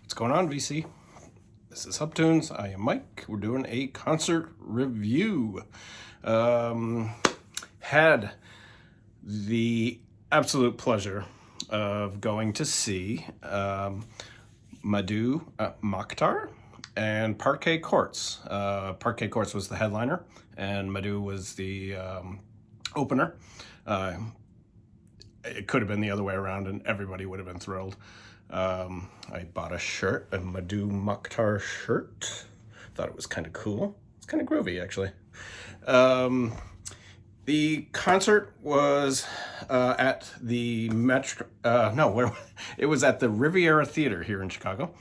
What's going on, VC? This is Hubtunes. I am Mike. We're doing a concert review. Had the absolute pleasure of going to see Mdou Moctar and Parquet Courts. Parquet Courts was the headliner, and Mdou was the opener. It could have been the other way around, and everybody would have been thrilled. I bought a shirt, a Mdou Moctar shirt. Thought it was kind of cool. It's kind of groovy, actually. The concert was at the it was at the Riviera Theater here in Chicago.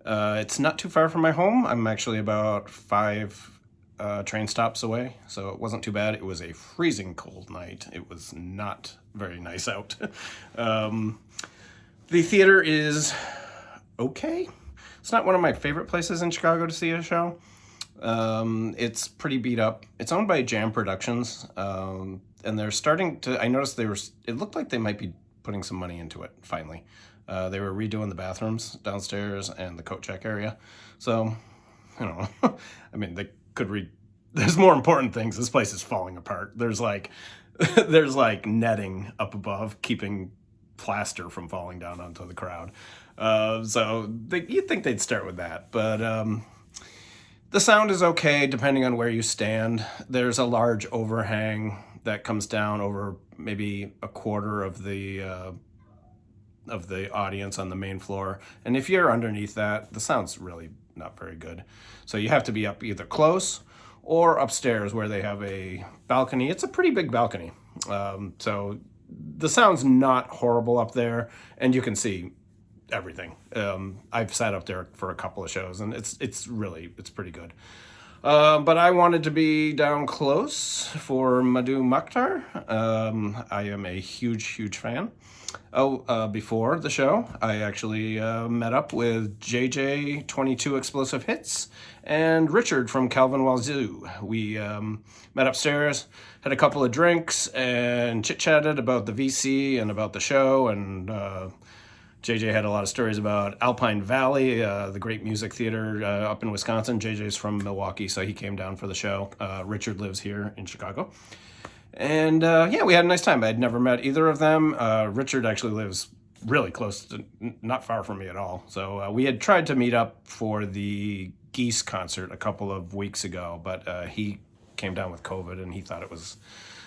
It's not too far from my home. I'm actually about 5 train stops away, so it wasn't too bad. It was a freezing cold night. It was not very nice out. The theater is okay. It's not one of my favorite places in Chicago to see a show. It's pretty beat up. It's owned by Jam Productions, and they're starting to, I noticed it looked like they might be putting some money into it, finally. They were redoing the bathrooms downstairs and the coat check area. So, I don't know. I mean, they could there's more important things. This place is falling apart. There's like netting up above, keeping plaster from falling down onto the crowd. So you'd think they'd start with that, but the sound is okay depending on where you stand. There's a large overhang that comes down over maybe a quarter of the audience on the main floor, and if you're underneath that, the sound's really not very good. So you have to be up either close or upstairs where they have a balcony. It's a pretty big balcony, so the sound's not horrible up there, and you can see everything. I've sat up there for a couple of shows, and it's pretty good. But I wanted to be down close for Mdou Moctar. I am a huge fan. Before the show, I actually met up with JJ 22 Explosive Hits and Richard from Calvin Wazoo. We met upstairs, had a couple of drinks, and chit-chatted about the VC and about the show, and JJ had a lot of stories about Alpine Valley, the great music theater up in Wisconsin. JJ's from Milwaukee, so he came down for the show. Richard lives here in Chicago. And we had a nice time. I'd never met either of them. Richard actually lives really close to, not far from me at all. So we had tried to meet up for the Geese concert a couple of weeks ago, but he came down with COVID, and he thought it was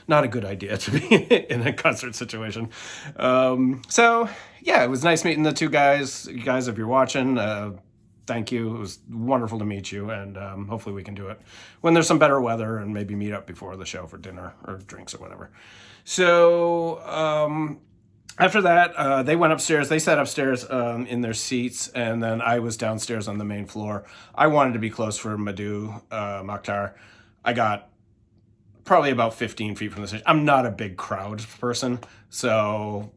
not a good idea to be in a concert situation. It was nice meeting the two guys. You guys, if you're watching, thank you. It was wonderful to meet you, and hopefully we can do it when there's some better weather, and maybe meet up before the show for dinner or drinks or whatever. So after that, they went upstairs. They sat upstairs in their seats, and then I was downstairs on the main floor. I wanted to be close for Mdou Moctar. I got probably about 15 feet from the stage. I'm not a big crowd person, so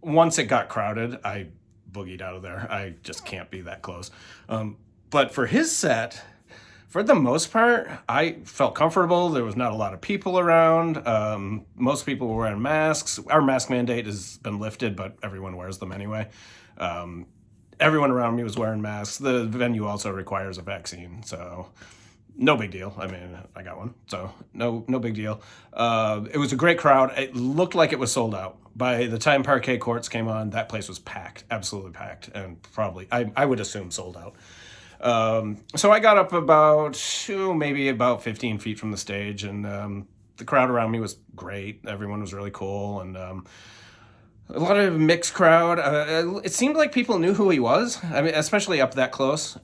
once it got crowded, I boogied out of there. I just can't be that close. But for his set, for the most part, I felt comfortable. There was not a lot of people around. Most people were wearing masks. Our mask mandate has been lifted, but everyone wears them anyway. Everyone around me was wearing masks. The venue also requires a vaccine, so no big deal. I mean, I got one, so no big deal. It was a great crowd. It looked like it was sold out. By the time Parquet Courts came on, that place was packed, absolutely packed, and probably, I would assume, sold out. So I got up maybe about 15 feet from the stage, and the crowd around me was great. Everyone was really cool, and a lot of mixed crowd. It seemed like people knew who he was. I mean, especially up that close.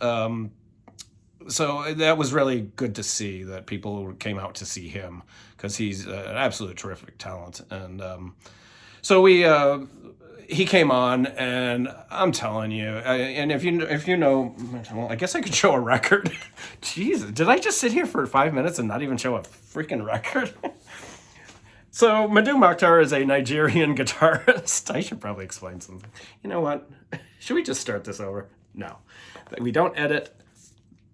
So that was really good to see that people came out to see him, because he's an absolute terrific talent. And so he came on, and I'm telling you, and if you know, well, I guess I could show a record. Jesus, did I just sit here for 5 minutes and not even show a freaking record? So Mdou Moctar is a Nigerian guitarist. I should probably explain something. You know what? Should we just start this over? No, we don't edit.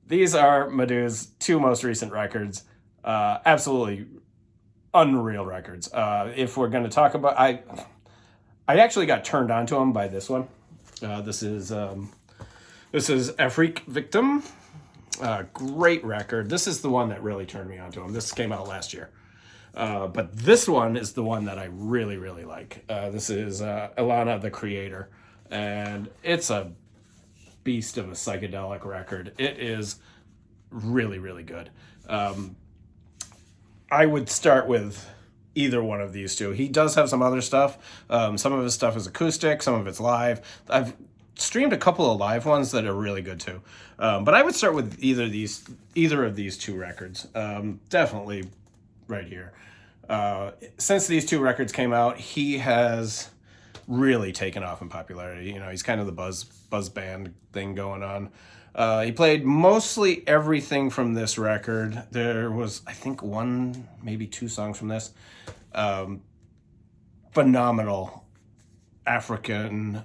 These are Mdou's 2 most recent records. Absolutely unreal records. If we're going to talk about, I actually got turned on to them by this one. This is This is Afrique Victim. Great record. This is the one that really turned me onto him. This came out last year. But this one is the one that I really, really like. This is Ilana, the Creator. And it's a beast of a psychedelic record. It is really, really good. I would start with either one of these two. He does have some other stuff. Some of his stuff is acoustic, some of it's live. I've streamed a couple of live ones that are really good too. But I would start with either of these two records. Definitely right here. Since these two records came out, he has really taken off in popularity. You know, he's kind of the buzz band thing going on. He played mostly everything from this record. There was, I think, one, maybe two songs from this. Phenomenal African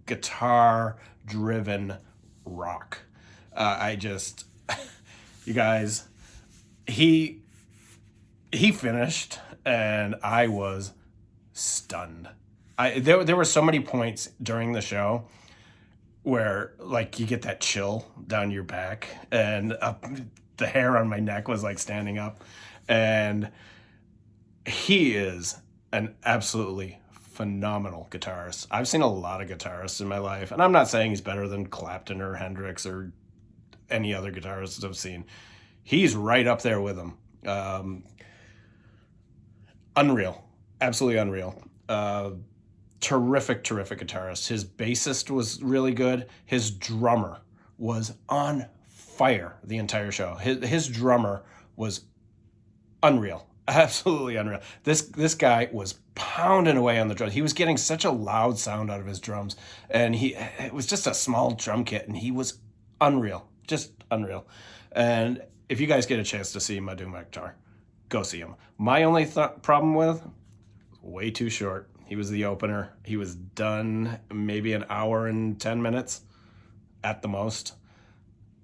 guitar-driven rock. You guys, he finished, and I was stunned. There were so many points during the show where, like, you get that chill down your back, and the hair on my neck was like standing up. And he is an absolutely phenomenal guitarist. I've seen a lot of guitarists in my life, and I'm not saying he's better than Clapton or Hendrix or any other guitarists I've seen. He's right up there with them. Unreal. Absolutely unreal. Terrific guitarist. His bassist was really good. His drummer was on fire the entire show. His drummer was unreal. Absolutely unreal. This guy was pounding away on the drums. He was getting such a loud sound out of his drums, and it was just a small drum kit, and he was unreal. Just unreal. And if you guys get a chance to see Mdou Moctar, go see him. My only problem with, way too short. He was the opener. He was done maybe an hour and 10 minutes at the most.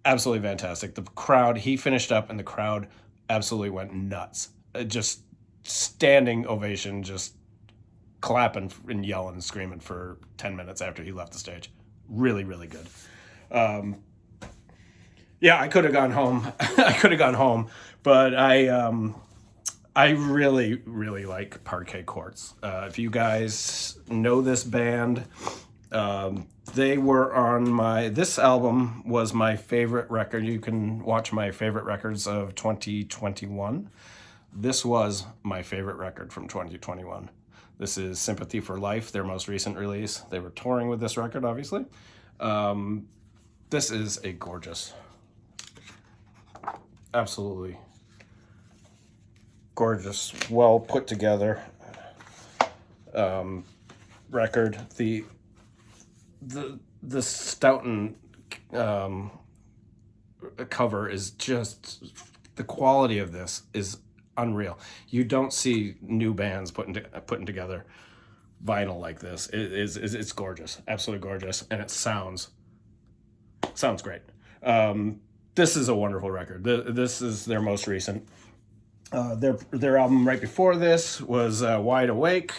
Absolutely fantastic. The crowd, he finished up and the crowd absolutely went nuts. Just standing ovation, just clapping and yelling and screaming for 10 minutes after he left the stage. Really, really good. Yeah, I could have gone home. But I really, really like Parquet Courts. If you guys know this band, they were on this album was my favorite record. You can watch my favorite records of 2021. This was my favorite record from 2021. This is Sympathy for Life, their most recent release. They were touring with this record, obviously. This is a gorgeous, absolutely gorgeous, well put together record. The Stoughton cover is just, the quality of this is unreal. You don't see new bands putting together vinyl like this. It's gorgeous, absolutely gorgeous, and it sounds great. This is a wonderful record. This is their most recent. Their album right before this was Wide Awake.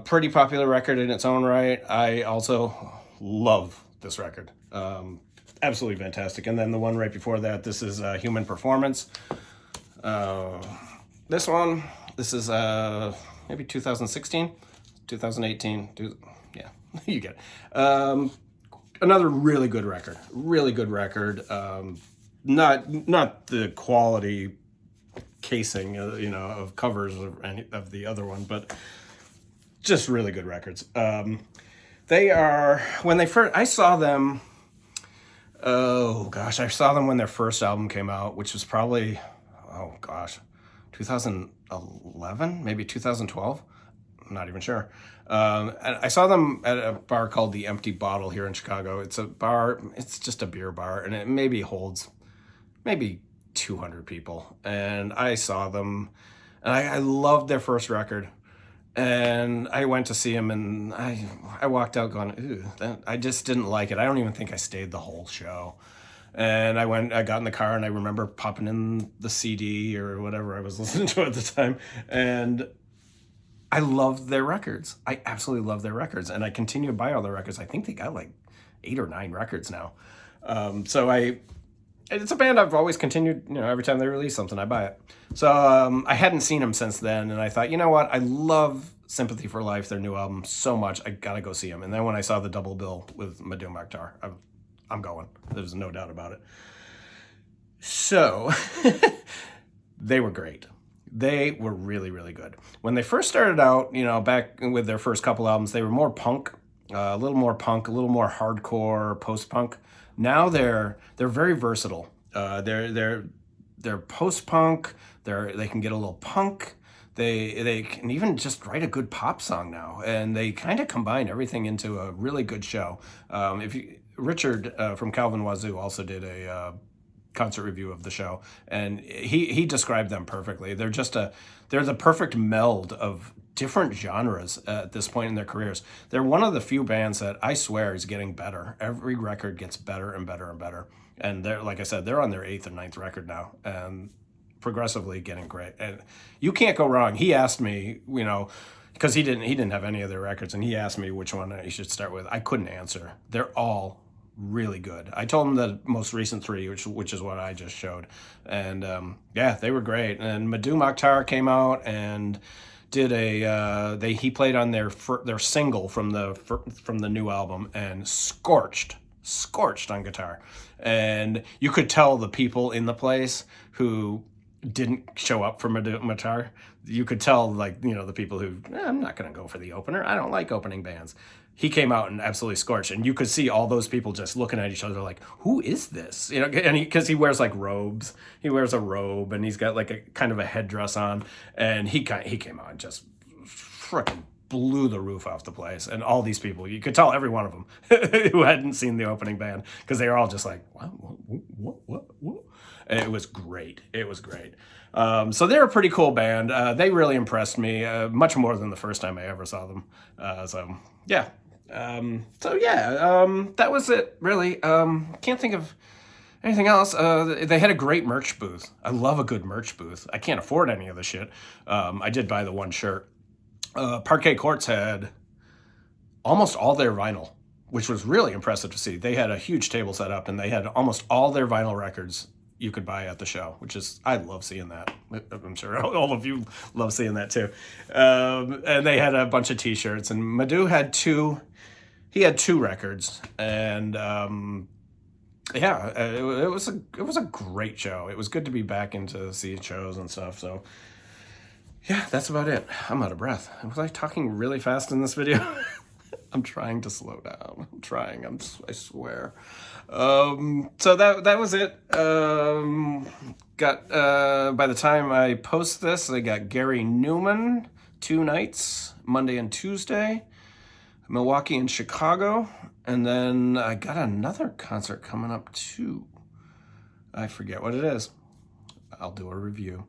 Pretty popular record in its own right. I also love this record. Absolutely fantastic. And then the one right before that, this is Human Performance. This is maybe 2016, 2018. Yeah, you get it. Another really good record. Not the quality casing, of covers of any of the other one, but just really good records. They are, I saw them, I saw them when their first album came out, which was probably, 2011, maybe 2012. I'm not even sure. And I saw them at a bar called The Empty Bottle here in Chicago. It's a bar, it's just a beer bar, and it maybe holds 200 people. And I saw them, and I loved their first record. And I went to see him, and I walked out going, I just didn't like it. I don't even think I stayed the whole show. And I got in the car, and I remember popping in the CD or whatever I was listening to at the time. And I love their records. I absolutely love their records, and I continue to buy all their records. I think they got like 8 or 9 records now. It's a band I've always continued, every time they release something, I buy it. So I hadn't seen them since then, and I thought, you know what? I love Sympathy for Life, their new album, so much. I gotta go see them. And then when I saw the double bill with Mdou Moctar, I'm going. There's no doubt about it. So they were great. They were really, really good. When they first started out, back with their first couple albums, they were more punk, a little more punk, a little more hardcore, post-punk. Now they're very versatile. They're post-punk. They can get a little punk. They can even just write a good pop song now, and they kind of combine everything into a really good show. Richard from Calvin Wazoo also did a concert review of the show, and he described them perfectly. They're the perfect meld of different genres at this point in their careers. They're one of the few bands that I swear is getting better. Every record gets better and better and better. And they're, like I said, they're on their 8th or 9th record now, and progressively getting great. And you can't go wrong. He asked me, because he didn't have any of their records, and he asked me which one I should start with. I couldn't answer. They're all really good. I told him the most recent 3, which is what I just showed, and they were great. And Mdou Moctar came out and did he played on their single from the new album, and scorched on guitar, and you could tell the people in the place who didn't show up for Mdou Moctar. You could tell, the people who, I'm not going to go for the opener. I don't like opening bands. He came out and absolutely scorched, and you could see all those people just looking at each other like, who is this? And because he wears robes. He wears a robe, and he's got a kind of a headdress on, and he came out and just freaking blew the roof off the place. And all these people, you could tell every one of them who hadn't seen the opening band, because they were all just like, what? And it was great. It was great. So they're a pretty cool band. They really impressed me, much more than the first time I ever saw them. That was it, really. Can't think of anything else. They had a great merch booth. I love a good merch booth. I can't afford any of the shit. I did buy the one shirt. Parquet Courts had almost all their vinyl, which was really impressive to see. They had a huge table set up, and they had almost all their vinyl records you could buy at the show, I love seeing that. I'm sure all of you love seeing that too. And they had a bunch of t-shirts, and Mdou had 2 records, and it was a great show. It was good to be back into seeing shows and stuff. So yeah, that's about it. I'm out of breath. Was I talking really fast in this video? I'm trying to slow down. I swear. So that was it. By the time I post this, I got Gary Newman 2 nights, Monday and Tuesday, Milwaukee and Chicago, and then I got another concert coming up too. I forget what it is. I'll do a review.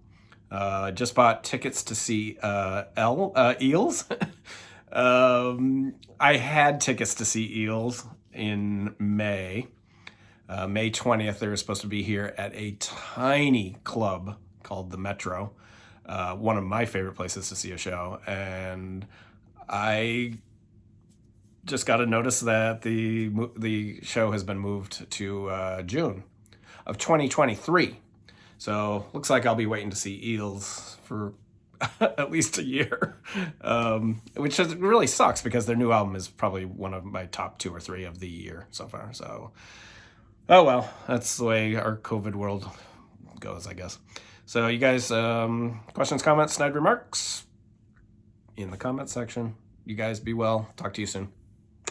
Just bought tickets to see Eels. I had tickets to see Eels in May. May 20th, they were supposed to be here at a tiny club called the Metro, one of my favorite places to see a show. And I just got a notice that the show has been moved to June of 2023. So looks like I'll be waiting to see Eels for at least a year, which really sucks, because their new album is probably one of my top 2 or 3 of the year so far. So, oh well, that's the way our COVID world goes, I guess. So you guys, questions, comments, snide remarks in the comment section. You guys be well. Talk to you soon.